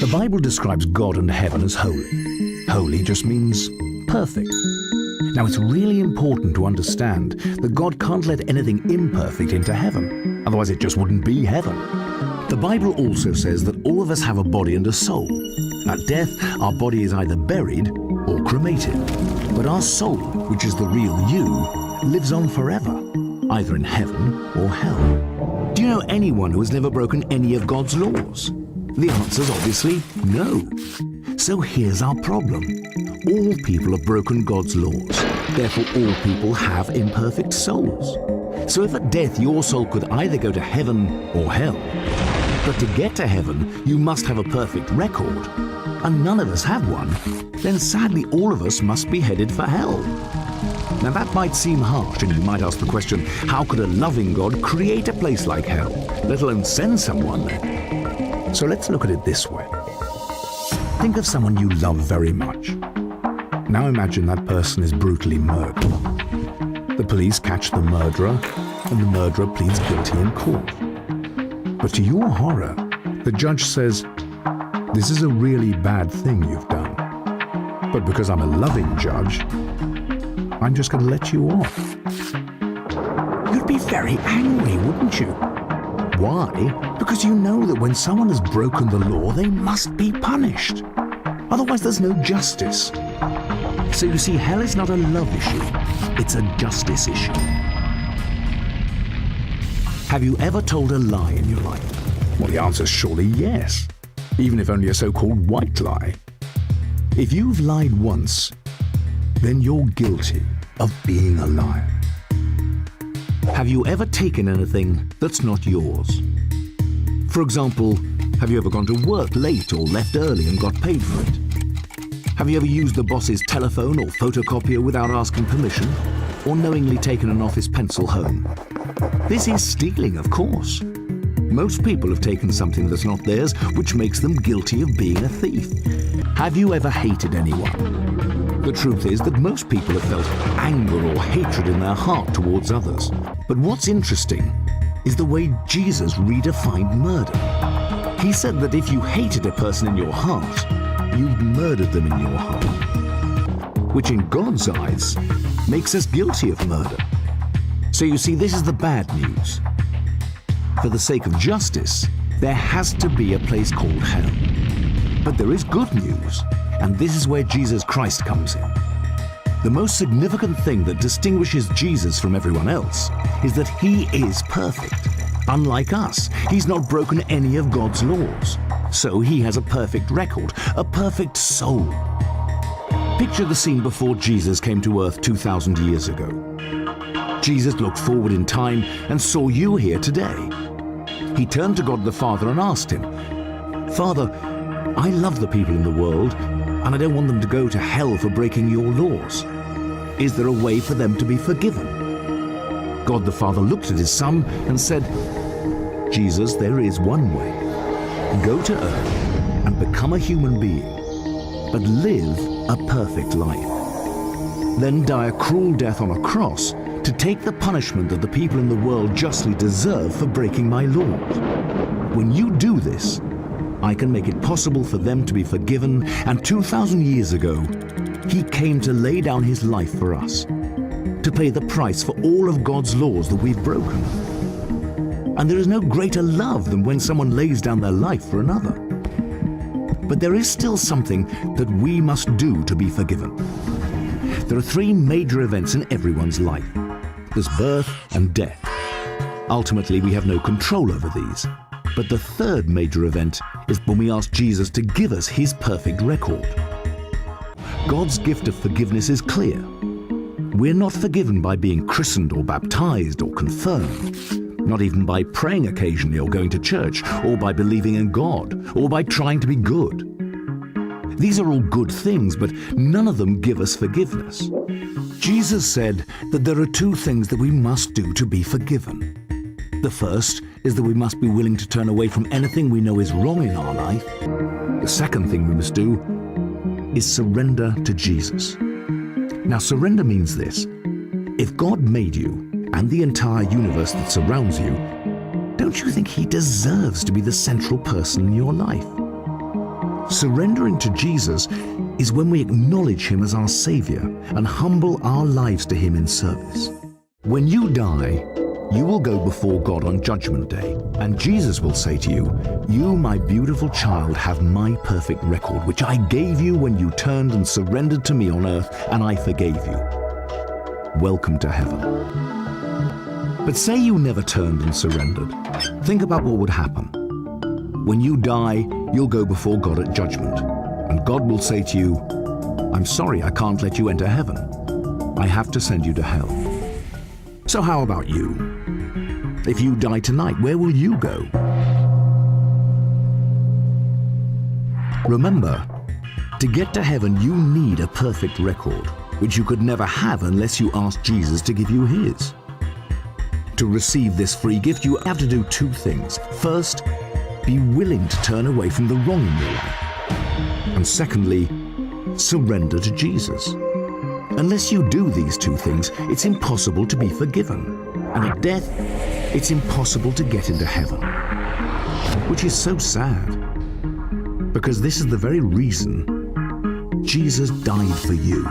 The Bible describes God and heaven as holy. Holy just means perfect. Now, it's really important to understand that God can't let anything imperfect into heaven. Otherwise, it just wouldn't be heaven. The Bible also says that all of us have a body and a soul. At death, our body is either buried or cremated. But our soul, which is the real you, lives on forever, either in heaven or hell. Do you know anyone who has never broken any of God's laws? The answer's obviously no. So here's our problem. All people have broken God's laws. Therefore, all people have imperfect souls. So if at death your soul could either go to heaven or hell, but to get to heaven, you must have a perfect record, and none of us have one, then sadly all of us must be headed for hell. Now that might seem harsh, and you might ask the question, how could a loving God create a place like hell, let alone send someone there? So let's look at it this way. Think of someone you love very much. Now imagine that person is brutally murdered. The police catch the murderer, and the murderer pleads guilty in court. But to your horror, the judge says, "This is a really bad thing you've done. But because I'm a loving judge, I'm just going to let you off." You'd be very angry, wouldn't you? Why? Because you know that when someone has broken the law, they must be punished. Otherwise, there's no justice. So you see, hell is not a love issue, it's a justice issue. Have you ever told a lie in your life? Well, the answer's surely yes, even if only a so-called white lie. If you've lied once, then you're guilty of being a liar. Have you ever taken anything that's not yours? For example, have you ever gone to work late or left early and got paid for it? Have you ever used the boss's telephone or photocopier without asking permission, or knowingly taken an office pencil home? This is stealing, of course. Most people have taken something that's not theirs, which makes them guilty of being a thief. Have you ever hated anyone? The truth is that most people have felt anger or hatred in their heart towards others. But what's interesting is the way Jesus redefined murder. He said that if you hated a person in your heart, you've murdered them in your heart, which in God's eyes makes us guilty of murder. So you see, this is the bad news. For the sake of justice, there has to be a place called hell. But there is good news, and this is where Jesus Christ comes in. The most significant thing that distinguishes Jesus from everyone else is that he is perfect. Unlike us, he's not broken any of God's laws. So he has a perfect record, a perfect soul. Picture the scene before Jesus came to earth 2,000 years ago. Jesus looked forward in time and saw you here today. He turned to God the Father and asked him, "Father, I love the people in the world, and I don't want them to go to hell for breaking your laws. Is there a way for them to be forgiven?" God the Father looked at his Son and said, "Jesus, there is one way. Go to earth and become a human being, but live a perfect life. Then die a cruel death on a cross to take the punishment that the people in the world justly deserve for breaking my laws. When you do this, I can make it possible for them to be forgiven, and 2,000 years ago, he came to lay down his life for us, to pay the price for all of God's laws that we've broken. And there is no greater love than when someone lays down their life for another. But there is still something that we must do to be forgiven. There are three major events in everyone's life. There's birth and death. Ultimately, we have no control over these. But the third major event is when we ask Jesus to give us his perfect record. God's gift of forgiveness is clear. We're not forgiven by being christened or baptized or confirmed, not even by praying occasionally or going to church, or by believing in God, or by trying to be good. These are all good things, but none of them give us forgiveness. Jesus said that there are two things that we must do to be forgiven. The first is that we must be willing to turn away from anything we know is wrong in our life. The second thing we must do is surrender to Jesus. Now, surrender means this. If God made you and the entire universe that surrounds you, don't you think he deserves to be the central person in your life? Surrendering to Jesus is when we acknowledge him as our Savior and humble our lives to him in service. When you die, you will go before God on Judgment Day, and Jesus will say to you, "You, my beautiful child, have my perfect record, which I gave you when you turned and surrendered to me on earth, and I forgave you. Welcome to heaven." But say you never turned and surrendered. Think about what would happen. When you die, you'll go before God at judgment, and God will say to you, "I'm sorry, I can't let you enter heaven. I have to send you to hell." So how about you? If you die tonight, where will you go? Remember, to get to heaven, you need a perfect record, which you could never have unless you ask Jesus to give you his. To receive this free gift, you have to do two things. First, be willing to turn away from the wrong in your life. And secondly, surrender to Jesus. Unless you do these two things, it's impossible to be forgiven. And at death, it's impossible to get into heaven. Which is so sad, because this is the very reason Jesus died for you.